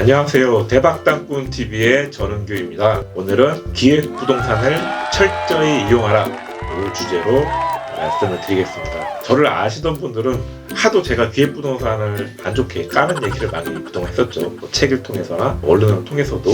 안녕하세요. 대박땅꾼 TV의 전은규입니다. 오늘은 기획부동산을 철저히 이용하라 이 주제로 말씀을 드리겠습니다. 저를 아시던 분들은 하도 제가 기획부동산을 안 좋게 까는 얘기를 많이 그동안 했었죠. 뭐 책을 통해서나 언론을 통해서도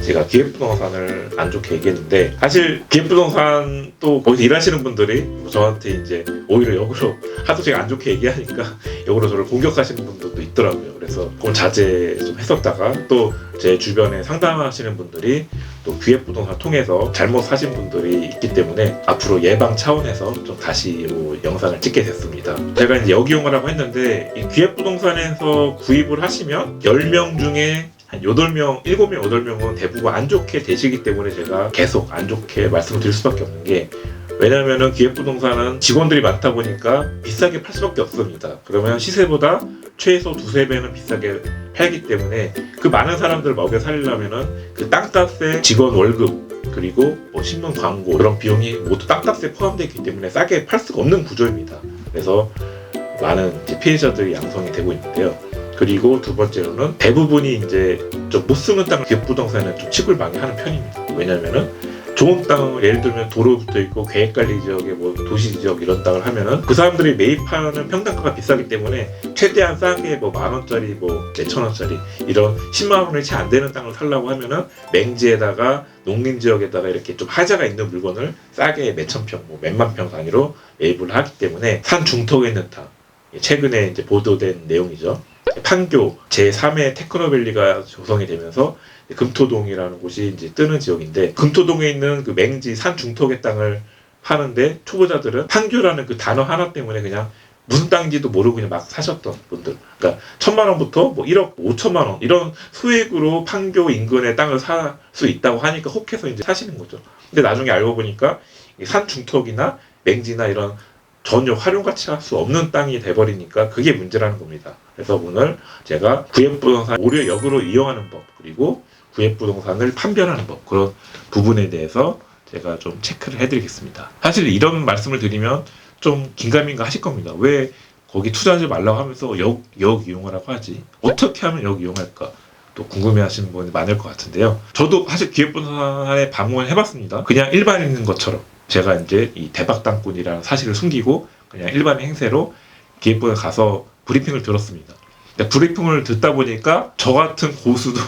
제가 기획부동산을 안 좋게 얘기했는데, 사실 기획부동산 또 거기서 일하시는 분들이 저한테 이제 오히려 역으로 하도 제가 안 좋게 얘기하니까 역으로 저를 공격하시는 분들도 있더라고요. 그래서 그걸 자제 좀 했었다가 또 제 주변에 상담하시는 분들이 또 기획부동산 통해서 잘못 사신 분들이 있기 때문에 앞으로 예방 차원에서 좀 다시 영상을 찍게 됐습니다. 제가 이제 역이용하라고 했는데, 이 기획부동산에서 구입을 하시면 10명 중에 한 8명, 7명, 8명은 대부분 안 좋게 되시기 때문에 제가 계속 안 좋게 말씀을 드릴 수밖에 없는 게, 왜냐면은 기획부동산은 직원들이 많다 보니까 비싸게 팔 수밖에 없습니다. 그러면 시세보다 최소 2~3배는 비싸게 팔기 때문에 그 많은 사람들을 먹여 살리려면은 그 땅값에 직원 월급 그리고 뭐 신문 광고 그런 비용이 모두 땅값에 포함되어 있기 때문에 싸게 팔 수가 없는 구조입니다. 그래서 많은 이제 피해자들이 양성이 되고 있는데요. 그리고 두 번째로는 대부분이 이제 좀 못 쓰는 땅을 기획부동산은 좀 취급을 많이 하는 편입니다. 왜냐면은 좋은 땅을, 예를 들면 도로 붙어 있고 계획관리 지역에 뭐 도시 지역 이런 땅을 하면은 그 사람들이 매입하는 평당가가 비싸기 때문에 최대한 싸게 뭐 10,000원짜리 뭐 몇천 원짜리 이런 10만 원이 채 안 되는 땅을 살려고 하면은 맹지에다가 농림 지역에다가 이렇게 좀 하자가 있는 물건을 싸게 몇천 평, 뭐 몇만 평 단위로 매입을 하기 때문에 산 중턱에 있는 땅, 최근에 이제 보도된 내용이죠. 판교 제3의 테크노밸리가 조성이 되면서 금토동이라는 곳이 이제 뜨는 지역인데, 금토동에 있는 그 맹지 산 중턱의 땅을 파는데 초보자들은 판교라는 그 단어 하나 때문에 그냥 무슨 땅인지도 모르고 그냥 막 사셨던 분들, 그러니까 1,000만 원부터 뭐 1억 5천만 원 이런 소액으로 판교 인근의 땅을 살 수 있다고 하니까 혹해서 이제 사시는 거죠. 근데 나중에 알고 보니까 산 중턱이나 맹지나 이런 전혀 활용 가치할 수 없는 땅이 돼버리니까 그게 문제라는 겁니다. 그래서 오늘 제가 구획부동산 오히려 역으로 이용하는 법, 그리고 구획부동산을 판별하는 법, 그런 부분에 대해서 제가 좀 체크를 해드리겠습니다. 사실 이런 말씀을 드리면 좀 긴가민가 하실 겁니다. 왜 거기 투자하지 말라고 하면서 역 이용하라고 하지? 어떻게 하면 역 이용할까? 또 궁금해하시는 분이 많을 것 같은데요. 저도 사실 기획부동산에 방문을 해봤습니다. 그냥 일반인인 것처럼 제가 이제 이 대박땅꾼이라는 사실을 숨기고 그냥 일반인 행세로 기획부에 가서 브리핑을 들었습니다. 브리핑을 듣다 보니까 저 같은 고수도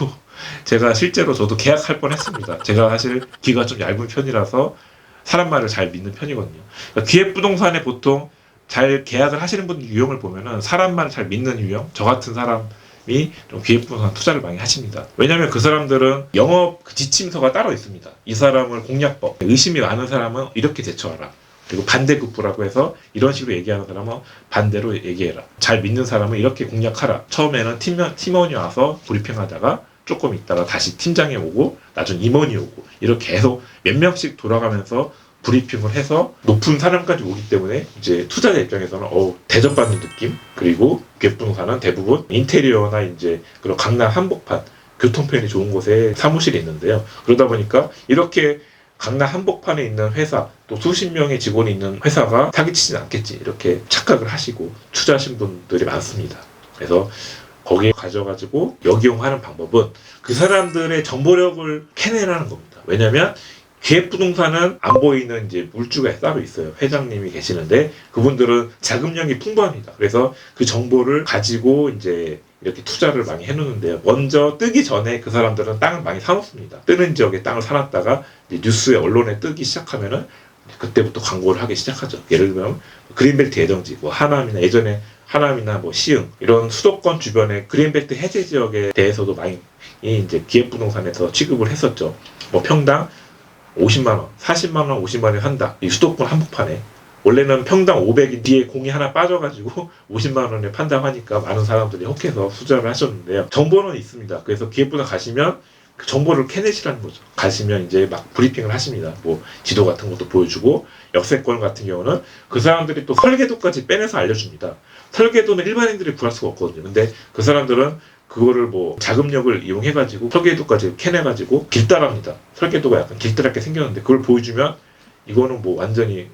제가 실제로 저도 계약할 뻔했습니다. 제가 사실 귀가 좀 얇은 편이라서 사람 말을 잘 믿는 편이거든요. 그러니까 기획부동산에 보통 잘 계약을 하시는 분들 유형을 보면은 사람 말을 잘 믿는 유형, 저 같은 사람이 좀 기획부동산 투자를 많이 하십니다. 왜냐하면 그 사람들은 영업 지침서가 따로 있습니다. 이 사람을 공략법, 의심이 많은 사람은 이렇게 대처하라. 그리고 반대급부라고 해서 이런 식으로 얘기하는 사람은 반대로 얘기해라. 잘 믿는 사람은 이렇게 공략하라. 처음에는 팀원이 와서 브리핑하다가 조금 있다가 다시 팀장이 오고 나중에 임원이 오고 이렇게 계속 몇 명씩 돌아가면서 브리핑을 해서 높은 사람까지 오기 때문에 이제 투자자 입장에서는 대접받는 느낌. 그리고 기획부동산은 대부분 인테리어나 이제 그런 강남 한복판 교통편이 좋은 곳에 사무실이 있는데요. 그러다 보니까 이렇게 강남 한복판에 있는 회사, 또 수십 명의 직원이 있는 회사가 사기치진 않겠지 이렇게 착각을 하시고 투자하신 분들이 많습니다. 그래서 거기에 가져가지고 역이용하는 방법은 그 사람들의 정보력을 캐내라는 겁니다. 왜냐하면 기획부동산은 안 보이는 이제 물주가 따로 있어요. 회장님이 계시는데 그분들은 자금력이 풍부합니다. 그래서 그 정보를 가지고 이제 이렇게 투자를 많이 해놓는데요. 먼저 뜨기 전에 그 사람들은 땅을 많이 사놓습니다. 뜨는 지역에 땅을 사놨다가 이제 뉴스에 언론에 뜨기 시작하면은 그때부터 광고를 하기 시작하죠. 예를 들면 그린벨트 예정지, 뭐 하남이나 예전에 하남이나 뭐 시흥 이런 수도권 주변의 그린벨트 해제 지역에 대해서도 많이 이제 기획부동산에서 취급을 했었죠. 뭐 평당 50만 원, 40만 원, 50만 원에 한다. 이 수도권 한복판에 원래는 평당 500인 뒤에 공이 하나 빠져가지고 50만 원에 판다고 하니까 많은 사람들이 혹해서 투자를 하셨는데요. 정보는 있습니다. 그래서 기획부동산 가시면 그 정보를 캐내시라는 거죠. 가시면 이제 막 브리핑을 하십니다. 뭐 지도 같은 것도 보여주고, 역세권 같은 경우는 그 사람들이 또 설계도까지 빼내서 알려줍니다. 설계도는 일반인들이 구할 수가 없거든요. 근데 그 사람들은 그거를 뭐 자금력을 이용해가지고 설계도까지 캐내가지고 길다랍니다. 설계도가 약간 길다랗게 생겼는데 그걸 보여주면 이거는 뭐 완전히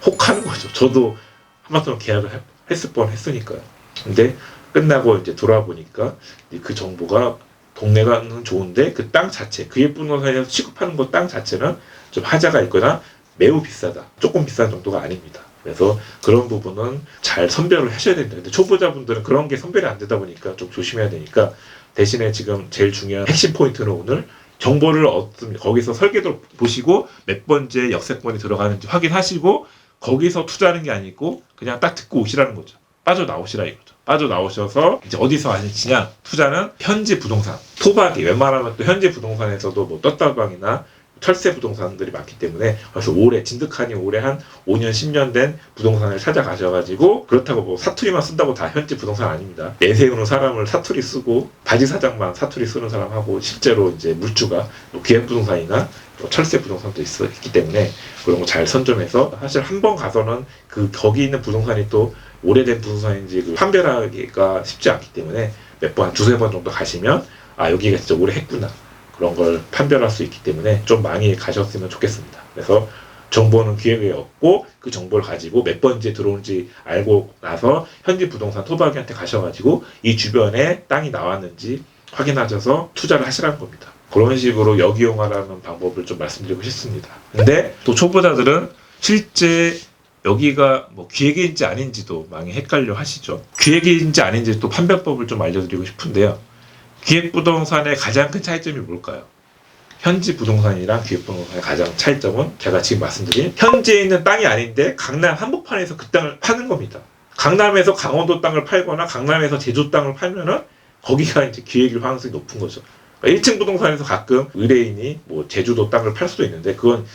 혹하는 거죠. 저도 한마디로 계약을 했을 뻔 했으니까요. 근데 끝나고 이제 돌아보니까 그 정보가 동네가는 좋은데 그 땅 자체, 그 예쁜 부동산에서 취급하는 것 땅 자체는 좀 하자가 있거나 매우 비싸다. 조금 비싼 정도가 아닙니다. 그래서 그런 부분은 잘 선별을 하셔야 됩니다. 근데 초보자분들은 그런 게 선별이 안 되다 보니까 좀 조심해야 되니까 대신에 지금 제일 중요한 핵심 포인트는 오늘 정보를 얻습니다. 거기서 설계도를 보시고 몇 번째 역세권이 들어가는지 확인하시고 거기서 투자하는 게 아니고 그냥 딱 듣고 오시라는 거죠. 빠져나오시라 이거죠. 빠져나오셔서 이제 어디서 하시냐? 투자는 현지 부동산, 토박이 웬만하면 또 현지 부동산에서도 뭐 떴다방이나 철새 부동산들이 많기 때문에 그래서 올해 진득하니 올해 한 5년 10년 된 부동산을 찾아가셔가지고 그렇다고 뭐 사투리만 쓴다고 다 현지 부동산 아닙니다. 내세우는 사람을 사투리 쓰고 바지 사장만 사투리 쓰는 사람하고 실제로 이제 물주가 기획부동산이나 철새 부동산도 있기 때문에 그런 거 잘 선점해서 사실 한 번 가서는 그 거기 있는 부동산이 또 오래된 부동산인지 그 판별하기가 쉽지 않기 때문에 몇 번, 두세 번 정도 가시면 아 여기가 진짜 오래 했구나 그런 걸 판별할 수 있기 때문에 좀 많이 가셨으면 좋겠습니다. 그래서 정보는 기획에 얻고 그 정보를 가지고 몇 번째 들어온지 알고 나서 현지 부동산 토박이한테 가셔가지고 이 주변에 땅이 나왔는지 확인하셔서 투자를 하시라는 겁니다. 그런 식으로 역이용하라는 방법을 좀 말씀드리고 싶습니다. 근데 또 초보자들은 실제 여기가 뭐 기획인지 아닌지도 많이 헷갈려 하시죠. 기획인지 아닌지 또 판별법을 좀 알려드리고 싶은데요. 기획부동산의 가장 큰 차이점이 뭘까요? 현지 부동산이랑 기획부동산의 가장 차이점은 제가 지금 말씀드린 현지에 있는 땅이 아닌데 강남 한복판에서 그 땅을 파는 겁니다. 강남에서 강원도 땅을 팔거나 강남에서 제주 땅을 팔면은 거기가 이제 기획일 가능성이 높은 거죠. 그러니까 1층 부동산에서 가끔 의뢰인이 뭐 제주도 땅을 팔 수도 있는데 그건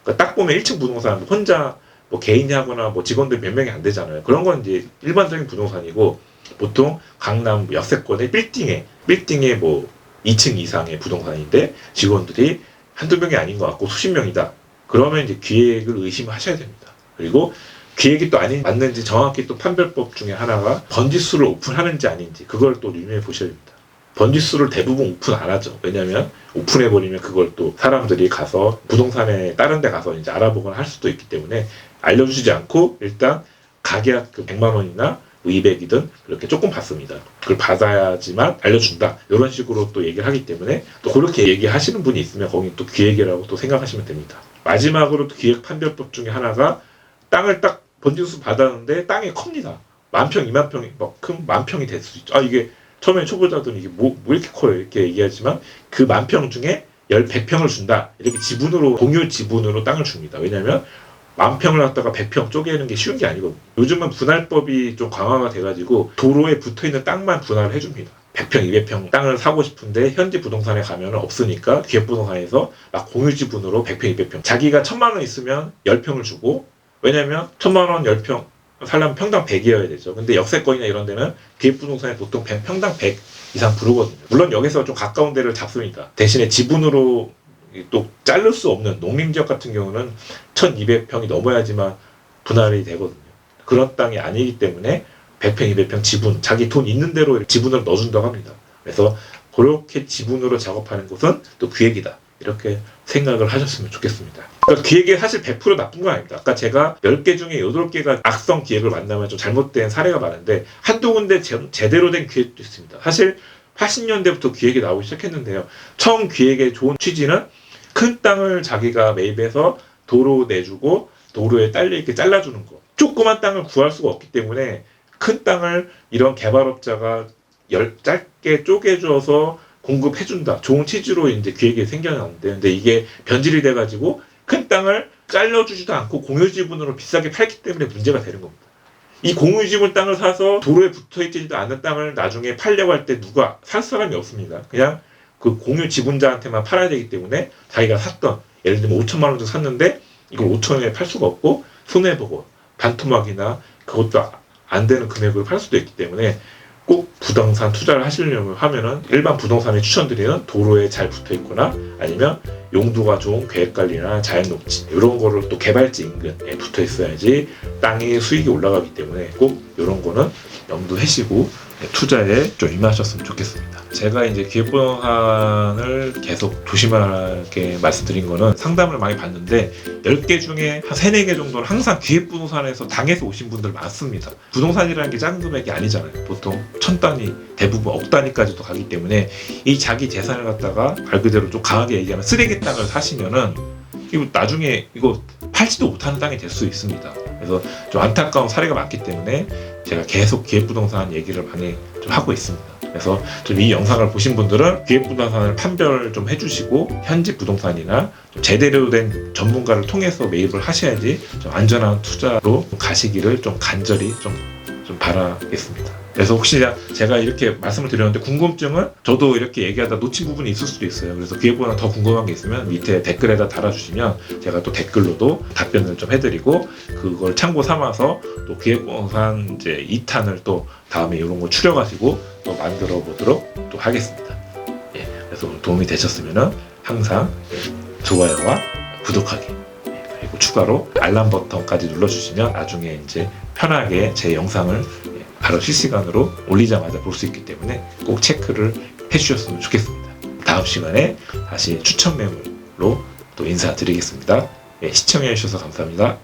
그러니까 딱 보면 1층 부동산 혼자 뭐 개인이 하거나 뭐 직원들 몇 명이 안 되잖아요. 그런 건 이제 일반적인 부동산이고 보통 강남 역세권의 빌딩에 뭐 2층 이상의 부동산인데 직원들이 한두 명이 아닌 것 같고 수십 명이다. 그러면 이제 기획을 의심하셔야 됩니다. 그리고 기획이 또 맞는지 정확히 또 판별법 중에 하나가 번지수를 오픈하는지 아닌지 그걸 또 유념해 보셔야 됩니다. 번지수를 대부분 오픈 안 하죠. 왜냐면 오픈해버리면 그걸 또 사람들이 가서 부동산에 다른 데 가서 이제 알아보거나 할 수도 있기 때문에 알려주지 않고 일단 가계약 100만 원이나 200이든 그렇게 조금 받습니다. 그걸 받아야지만 알려준다. 이런 식으로 또 얘기를 하기 때문에 또 그렇게 얘기하시는 분이 있으면 거기 또 기획이라고 또 생각하시면 됩니다. 마지막으로 또 기획 판별법 중에 하나가 땅을 딱 번지수 받았는데 땅이 큽니다. 10,000평, 20,000평이 뭐 큰 10,000평이 될 수 있죠. 아 이게 처음에 초보자들은 이게 뭐 이렇게 커요 이렇게 얘기하지만 그 10,000평 중에 100평을 준다. 이렇게 지분으로 공유 지분으로 땅을 줍니다. 왜냐하면 10,000평을 갖다가 100평 쪼개는 게 쉬운 게 아니거든요. 요즘은 분할법이 좀 강화가 돼가지고 도로에 붙어있는 땅만 분할을 해줍니다. 100평, 200평 땅을 사고 싶은데 현지 부동산에 가면 없으니까 기획부동산에서 막 공유 지분으로 100평, 200평 자기가 1,000만 원 있으면 10평을 주고 왜냐면 1,000만 원 10평 살려면 평당 100이어야 되죠. 근데 역세권이나 이런 데는 기획부동산에 보통 평당 100 이상 부르거든요. 물론 여기서 좀 가까운 데를 잡습니다. 대신에 지분으로 또 자를 수 없는 농림지역 같은 경우는 1,200평이 넘어야지만 분할이 되거든요. 그런 땅이 아니기 때문에 100평, 200평 지분, 자기 돈 있는 대로 지분을 넣어준다고 합니다. 그래서 그렇게 지분으로 작업하는 곳은 또 기획이다. 이렇게 생각을 하셨으면 좋겠습니다. 그러니까 기획이 사실 100% 나쁜 건 아닙니다. 아까 제가 10개 중에 8개가 악성 기획을 만나면 좀 잘못된 사례가 많은데 한두 군데 제대로 된 기획도 있습니다. 사실 80년대부터 기획이 나오기 시작했는데요. 처음 기획의 좋은 취지는 큰 땅을 자기가 매입해서 도로 내주고 도로에 딸려 있게 잘라주는 거. 조그만 땅을 구할 수가 없기 때문에 큰 땅을 이런 개발업자가 짧게 쪼개줘서 공급해준다. 좋은 취지로 이제 기획이 생겨났는데, 근데 이게 변질이 돼가지고 큰 땅을 잘라주지도 않고 공유지분으로 비싸게 팔기 때문에 문제가 되는 겁니다. 이 공유지분 땅을 사서 도로에 붙어있지도 않은 땅을 나중에 팔려고 할 때 누가 살 사람이 없습니다. 그냥 그 공유 지분자한테만 팔아야 되기 때문에 자기가 샀던 예를 들면 5천만 원 정도 샀는데 이걸 5천 원에 팔 수가 없고 손해보고 반토막이나 그것도 안 되는 금액으로 팔 수도 있기 때문에 꼭 부동산 투자를 하시려면 하면은 일반 부동산에 추천드리는 도로에 잘 붙어 있거나 아니면 용도가 좋은 계획관리나 자연녹지 이런 거를 또 개발지 인근에 붙어 있어야지 땅의 수익이 올라가기 때문에 꼭 이런 거는 염두하시고 투자에 좀 임하셨으면 좋겠습니다. 제가 이제 기획부동산을 계속 조심하게 말씀드린 거는 상담을 많이 받는데 10개 중에 한 3, 4개 정도는 항상 기획부동산에서 당해서 오신 분들 많습니다. 부동산이라는 게 작은 금액이 아니잖아요. 보통 1000단위, 대부분 억 단위까지도 가기 때문에 이 자기 재산을 갖다가 말 그대로 좀 강하게 얘기하면 쓰레기 땅을 사시면은 이거 나중에 이거 팔지도 못하는 땅이 될 수 있습니다. 그래서 좀 안타까운 사례가 많기 때문에 제가 계속 기획부동산 얘기를 많이 좀 하고 있습니다. 그래서 좀 이 영상을 보신 분들은 기획부동산을 판별 좀 해주시고 현지 부동산이나 좀 제대로 된 전문가를 통해서 매입을 하셔야지 좀 안전한 투자로 가시기를 좀 간절히 좀 바라겠습니다. 그래서 혹시 제가 이렇게 말씀을 드렸는데 궁금증은 저도 이렇게 얘기하다 놓친 부분이 있을 수도 있어요. 그래서 기획보다 더 궁금한 게 있으면 밑에 댓글에다 달아주시면 제가 또 댓글로도 답변을 좀 해드리고 그걸 참고 삼아서 또 기획부동산 이제 2탄을 또 다음에 이런 거 추려가지고 또 만들어 보도록 또 하겠습니다. 예, 그래서 오늘 도움이 되셨으면 항상 좋아요와 구독하기 그리고 추가로 알람 버튼까지 눌러주시면 나중에 이제 편하게 제 영상을 바로 실시간으로 올리자마자 볼 수 있기 때문에 꼭 체크를 해주셨으면 좋겠습니다. 다음 시간에 다시 추천 매물로 또 인사드리겠습니다. 네, 시청해주셔서 감사합니다.